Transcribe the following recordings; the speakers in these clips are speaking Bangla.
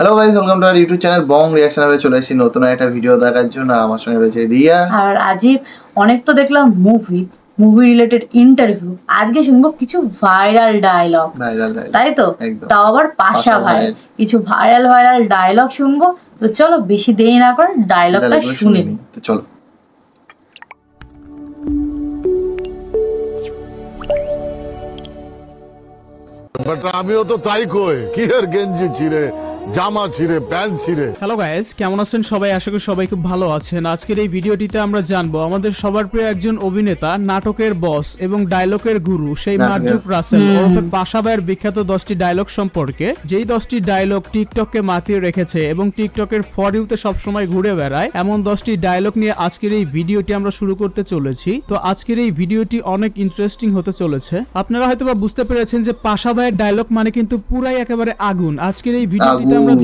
Hello guys, welcome to our YouTube channel bong reaction. এ চলে এসেছি নতুন একটা ভিডিও দেখার জন্য। আমার সঙ্গে রয়েছে রিয়া আর আজিব। অনেক তো দেখলাম মুভি রিলেটেড ইন্টারভিউ, আজকে শুনবো কিছু ভাইরাল ডায়লগ। তাই তো, তাও আবার পাশা ভাই কিছু ভাইরাল ডায়লগ শুনবো। তো চলো বেশি দেরি না করে ডায়লগটা শুনে নিই। তো চলো। বাট আমিও তো তাই কই, কি এর গেঞ্জি ছিঁড়ে, জামা ছিঁড়ে, প্যান্ট ছিঁড়ে। হ্যালো গাইস, কেমন আছেন সবাই? আশা করি সবাই খুব ভালো আছেন। আজকের এই ভিডিওটিতে আমরা জানবো আমাদের সবার প্রিয় একজন অভিনেতা, নাটকের বস এবং ডায়লগের গুরু সেই মার্জুক রাসেল ওরফে পাশা ভাইয়ের বিখ্যাত 10টি ডায়লগ সম্পর্কে, যেই 10টি ডায়লগ টিকটককে মাতিয়ে রেখেছে এবং টিকটকের ফর ইউতে সবসময় ঘুরে বেড়ায়, এমন 10টি ডায়লগ নিয়ে আজকের এই ভিডিওটি আমরা শুরু করতে চলেছি। তো আজকের এই ভিডিওটি অনেক ইন্টারেস্টিং হতে চলেছে। আপনারা হয়তোবা বুঝতে পেরেছেন যে পাশা ভাইয়ের ডায়লগ মানে কিন্তু পুরাই একেবারে আগুন। আজকের এই ভিডিওটিতে আমরা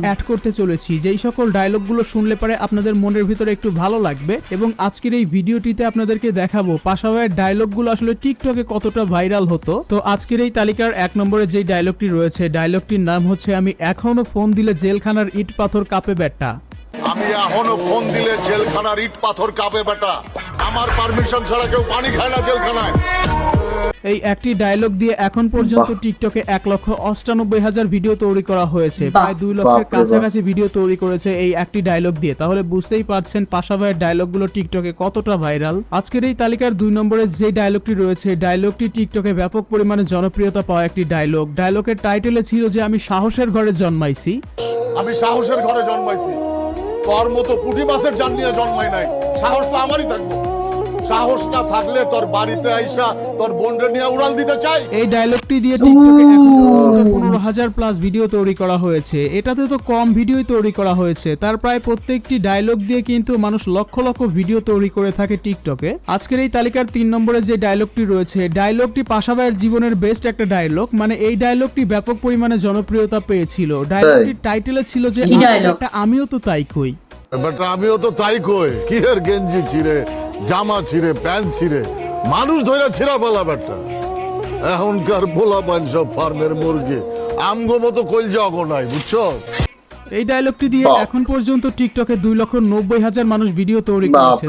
অ্যাড করতে চলেছি, যেই সকল ডায়লগগুলো শুনলে পরে আপনাদের মনের ভিতরে একটু ভালো লাগবে। এবং আজকের এই ভিডিওটিতে আপনাদেরকে দেখাবো পাশা ভাইয়ের ডায়লগগুলো আসলে টিকটকে কতটা ভাইরাল হতো। তো আজকের এই তালিকার 1 নম্বরে যেই ডায়লগটি রয়েছে, ডায়লগটির নাম হচ্ছে, আমি এখনো ফোন দিলে জেলখানার ইট পাথর কাঁপে বেটা। আমি এখনো ফোন দিলে জেলখানার ইট পাথর কাঁপে বেটা। আমার পারমিশন ছাড়া কেউ পানি খায় না জেলখানায়। এই একটি ডায়লগ দিয়ে এখন পর্যন্ত টিকটকে 1,98,000 ভিডিও তৈরি করা হয়েছে। প্রায় 2 লক্ষের কাছাকাছি ভিডিও তৈরি করেছে এই একটি ডায়লগ দিয়ে। তাহলে বুঝতেই পারছেন পাশা ভাইয়ের ডায়লগগুলো টিকটকে কতটা ভাইরাল। আজকের এই তালিকার 2 নম্বরে যে ডায়লগটি রয়েছে, ডায়লগটি টিকটকে ব্যাপক পরিমাণে জনপ্রিয়তা পাওয়া একটি ডায়লগ। ডায়লগের টাইটেলে ছিল যে, আমি সাহসের ঘরে জন্মাইছি। আমি সাহসের ঘরে জন্মাইছি, তোর মতো পুঁটি মাছের জান নিয়ে জন্মাই নাই। সাহস তো আমারই থাকবো। সাহস না থাকলে তোর বাড়িতে আইসা তোর বোনরে নিয়ে উড়াল দিতে চাই। এই ডায়লগটি দিয়ে টিকটকে এখন পর্যন্ত 15,000 প্লাস ভিডিও তৈরি করা হয়েছে। এটাতে তো কম ভিডিওই তৈরি করা হয়েছে, তার প্রায় প্রত্যেকটি ডায়লগ দিয়ে কিন্তু মানুষ লক্ষ লক্ষ ভিডিও তৈরি করে থাকে টিকটকে। আজকের এই তালিকার 3 নম্বরে যে ডায়লগটি রয়েছে, ডায়লগটি পাশা ভাইয়ের জীবনের বেস্ট একটা ডায়লগ। মানে এই ডায়লগটি ব্যাপক পরিমাণে জনপ্রিয়তা পেয়েছিল। ডায়লগটির টাইটেলে ছিল যে, আমিও তো তাই কই। বাট আমিও তো তাই কই, কি এর গেঞ্জি ছিঁড়ে, জামা ছিঁড়ে, প্যান্ট ছিঁড়ে, মানুষ ধরে ছিঁড়া ফেলা বেটা। এখনকার পোলা পান সব ফার্মের মুরগি, আমগো মতো কলজা অগো নাই, বুঝছো? এই ডায়লগটি দিয়ে এখন পর্যন্ত টিকটকে 2,90,000 মানুষ ভিডিও তৈরি করেছে।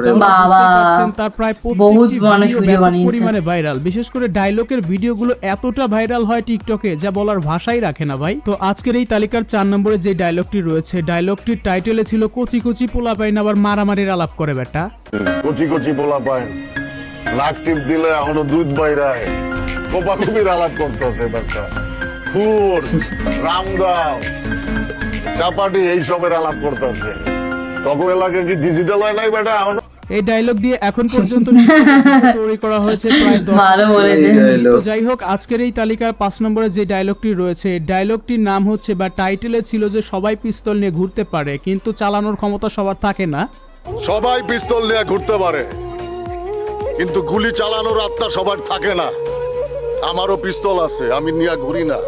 তার প্রায় প্রত্যেকটি ভিডিও পরিমাণে ভাইরাল। বিশেষ করে ডায়লগের ভিডিওগুলো এতটা ভাইরাল হয় টিকটকে, যা বলার ভাষাই রাখে না ভাই। তো আজকের এই তালিকার 4 নম্বরে যে ডায়লগটি রয়েছে, ডায়লগটির টাইটেলে ছিল, কচি কচি পোলা পাইন আবার মারামারির আলাপ করে বেটা। কচি কচি পোলা পাইন নাক টিপ দিলে এখনো দুধ বাইরায়, কোপাকুপির আলাপ করতেছে বেটা। ফুর, রামগাঁও, চাপাটি এইসবের আলাপ করতেছে। তখন এলাকায় কি ডিজিটাল হয় নাই বেটা? এই ডায়লগ দিয়ে এখন পর্যন্ত তৈরি করা হয়েছে প্রায় 10। যাই হোক, আজকের এই তালিকার 5 নম্বরে যে ডায়লগটি রয়েছে, ডায়লগটির নাম হচ্ছে বা টাইটেলে ছিল যে, সবাই পিস্তল নিয়ে ঘুরতে পারে কিন্তু চালানোর ক্ষমতা সবার থাকে না। সবাই পিস্তল নিয়ে ঘুরতে পারে কিন্তু গুলি চালানোর আত্মা সবার থাকে না। আমারও পিস্তল আছে, আমি নিয়ে ঘুরি না,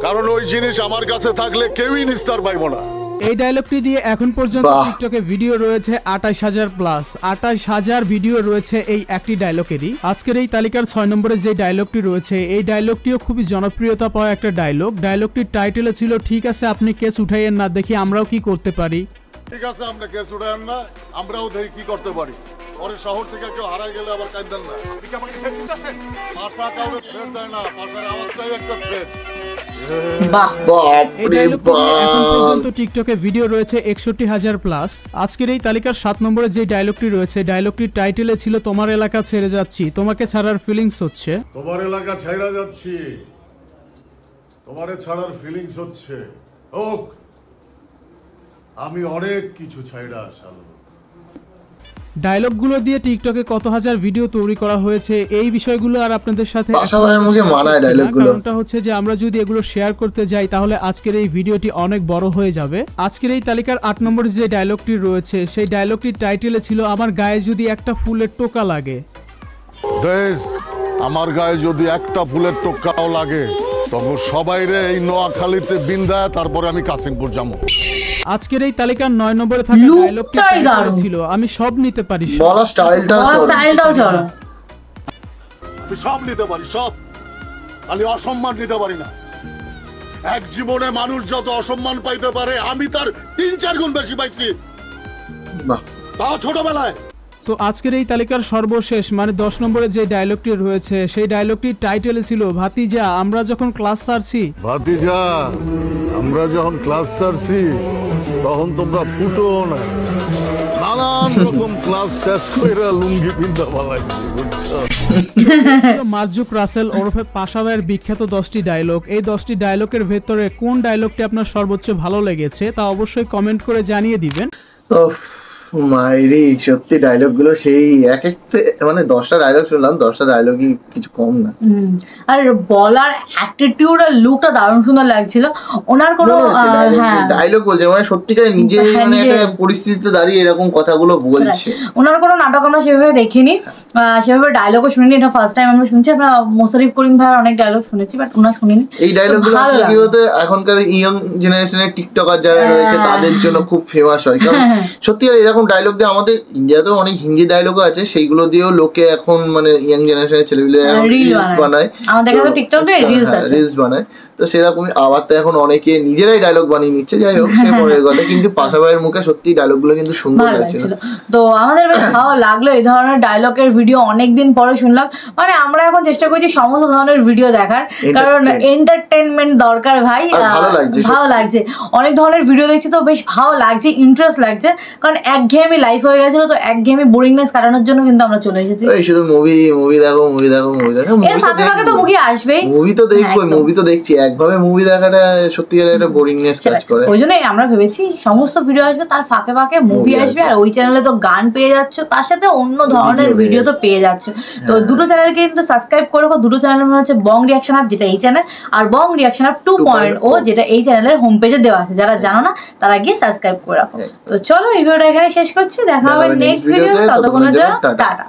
কারণ ওই জিনিস আমার কাছে থাকলে কেউই নিস্তার পাইব না। এই ডায়লগটি দিয়ে এখন পর্যন্ত টিকটকে ভিডিও রয়েছে 28,000 প্লাস। 28,000 ভিডিও রয়েছে এই একটি ডায়লগেরই। আজকের এই তালিকার 6 নম্বরে যে ডায়লগটি রয়েছে, এই ডায়লগটিও খুবই জনপ্রিয়তা পাওয়া একটা ডায়লগ। ডায়লগটির টাইটেলে ছিল, ঠিক আছে আপনি কেস উঠাইয়েন না, দেখি আমরাও কি করতে পারি। ঠিক আছে, আমরা কেস উঠাইয়েন না, আমরাও দেখি কি করতে পারি। পরে শহর থেকে কেউ হারাই গেলে আবার কাঁদেন না। ভাষা কাউকে থ্রেট দেয় না, ভাষার আওয়াজটাই একটা থ্রেট। টিকটকে ভিডিও রয়েছে 61,000 প্লাস। আজকের এই তালিকার 7 নম্বরে যে ডায়লগটি রয়েছে, ডায়লগটির টাইটেলে ছিল, তোমার এলাকা ছেড়ে যাচ্ছি, তোমাকে ছাড়ার ফিলিংস হচ্ছে। তোমার এলাকা ছেড়ে যাচ্ছি, তোমারে ছাড়ার ফিলিংস হচ্ছে। হোক, আমি অনেক কিছু ছাইড়া আসালো। ডায়লগগুলো দিয়ে টিকটকে কত হাজার ভিডিও তৈরি করা হয়েছে, এই বিষয়গুলো আর আপনাদের সাথে কারণটা হচ্ছে যে, আমরা যদি এগুলো শেয়ার করতে যাই তাহলে আজকের এই ভিডিওটি অনেক বড় হয়ে যাবে। আজকের এই তালিকার 8 নম্বরে যে ডায়লগটি রয়েছে, সেই ডায়লগটির টাইটেলে ছিল, আমার গায়ে যদি একটা ফুলের টোকা লাগে। আমার গায়ে যদি একটা ফুলের টোকাও লাগে, তখন সবাই রে এই নোয়াখালীতে বিন্দায়, তারপরে আমি কাশিমপুর যাবো। আজকের এই তালিকার 9 নম্বরে থাকা ডায়লগটি ছিল, আমি সব নিতে পারি। বলা স্টাইলটাও চড়া। সব নিতে পারি, সব, খালি অসম্মান নিতে পারি না। এক জীবনে মানুষ যত অসম্মান পাইতে পারে আমি তার 3-4 গুণ বেশি পাইছি, তাও ছোটবেলায়। তো আজকের এই তালিকার সর্বশেষ মানে 10 নম্বরে যে ডায়লগটি রয়েছে সেই ডায়লগটির টাইটেলে ছিল ভাতিজা আমরা যখন ক্লাস সারছি। ভাতিজা আমরা যখন ক্লাস সারছি তখন তোমরা ফুটো না, নানান রকম ক্লাস শেষ করে লুঙ্গি পিন্ধা পালাইছি, বুঝছো? মার্জুক রাসেল ওরফে পাশা ভাইয়ের বিখ্যাত 10টি ডায়লগ। এই 10টি ডায়লগের ভেতরে কোন ডায়লগটি আপনার সর্বোচ্চ ভালো লেগেছে তা অবশ্যই কমেন্ট করে জানিয়ে দিবেন। মাইরি সত্যি ডায়লগ গুলো সেই এক একটা মানে 10টা ডায়লগ শুনলাম, 10টা ডায়লগই কিছু কম না। আর বলার অ্যাটিটিউড আর লুকটা দারুণ সুন্দর লাগছিল ওনার। কোনো ডায়লগ বলছে মানে সত্যিকারে নিজে মানে একটা পরিস্থিতিতে দাঁড়িয়ে এরকম কথাগুলো বলছে। ওনার কোনো নাটক আমরা সেভাবে দেখিনি, সেভাবে ডায়লগও শুনিনি, এটা ফার্স্ট টাইম আমরা শুনছি। আমরা মোশাররফ করিম ভাইয়ের অনেক ডায়লগ শুনেছি বাট ওনার শুনিনি। এই ডায়লগগুলো আসলে কি হতে এখনকার ইয়ং জেনারেশনের টিকটকার যারা রয়েছে তাদের জন্য খুব ফেমাস হয়, কারণ সত্যিকার এরকম ডায়লগ দিয়ে আমাদের ইন্ডিয়াতেও অনেক হিন্দি ডায়লগও আছে, সেইগুলো দিয়েও লোকে এখন মানে ইয়াং জেনারেশনের ছেলেপিলেরা রিলস বানায়, রিলস বানায়। তো সেরকমই আবার তো এখন অনেকে নিজেরাই ডায়লগ বানিয়ে নিচ্ছে। যাই হোক সে মনের কথা, কিন্তু পাশাপাশির মুখে সত্যি ডায়লগগুলো কিন্তু সুন্দর লাগছিল। তো আমাদের বেশ ভালো লাগলো এই ধরনের ডায়লগের ভিডিও অনেকদিন পরে শুনলাম। মানে আমরা এখন চেষ্টা করছি সমস্ত ধরনের ভিডিও দেখার, কারণ এন্টারটেনমেন্ট দরকার ভাই। ভালো লাগছে, অনেক ধরনের ভিডিও দেখছি তো বেশ ভালো লাগছে, ইন্টারেস্ট লাগছে। কারণ একঘেয়েমি লাইফ হয়ে গেছিল, তো একঘেয়েমি বোরিংনেস কাটানোর জন্য কিন্তু আমরা চলে এসেছি। শুধু মুভি দেখো, মুভি দেখো, মুভি দেখো, এর ফাঁকে ফাঁকে তো মুভি আসবেই, মুভি তো দেখবোই, মুভি তো দেখছি। একভাবে মুভি দেখাটা সত্যিকার একটা বোরিংনেস কাজ করে। ওই জন্যই আমরা ভেবেছি সমস্ত ভিডিও আসবে, তার ফাঁকে ফাঁকে মুভি আসবে। আর ওই চ্যানেলে তো গান পেয়ে যাচ্ছ, তার সাথে অন্য ধরনের ভিডিও তো পেয়ে যাচ্ছ। তো দুটো চ্যানেলকে কিন্তু সাবস্ক্রাইব করে রাখো। দুটো চ্যানেল হচ্ছে বং রিয়াকশন আপ, যেটা এই চ্যানেল, আর বং রিয়াকশন আপ 2.0, যেটা এই চ্যানেলের হোম পেজে দেওয়া আছে। যারা জানো না তারা গিয়ে সাবস্ক্রাইব করে রাখো। তো চলো এই ভিডিওটা এখানে শেষ করছি, দেখা হবে নেক্সট ভিডিও। ততক্ষণের জন্য টাটা।